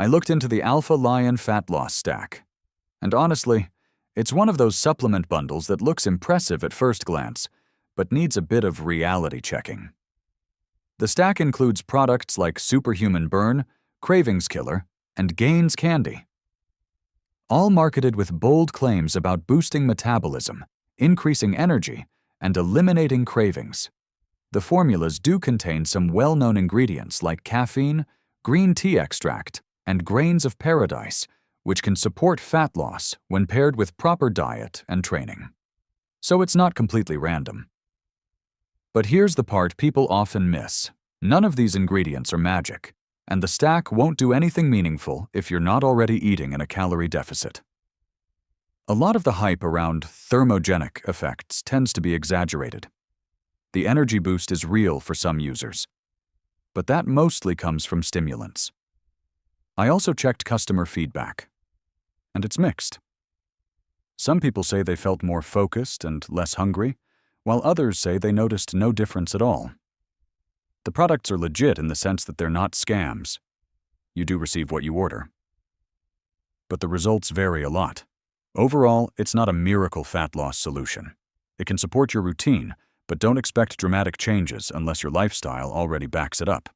I looked into the Alpha Lion Fat Loss Stack. And honestly, it's one of those supplement bundles that looks impressive at first glance, but needs a bit of reality checking. The stack includes products like Superhuman Burn, Cravings Killer, and Gains Candy, all marketed with bold claims about boosting metabolism, increasing energy, and eliminating cravings. The formulas do contain some well-known ingredients like caffeine, green tea extract, and grains of paradise, which can support fat loss when paired with proper diet and training. So it's not completely random. But here's the part people often miss. None of these ingredients are magic, and the stack won't do anything meaningful if you're not already eating in a calorie deficit. A lot of the hype around thermogenic effects tends to be exaggerated. The energy boost is real for some users, but that mostly comes from stimulants. I also checked customer feedback, and it's mixed. Some people say they felt more focused and less hungry, while others say they noticed no difference at all. The products are legit in the sense that they're not scams. You do receive what you order. But the results vary a lot. Overall, it's not a miracle fat loss solution. It can support your routine, but don't expect dramatic changes unless your lifestyle already backs it up.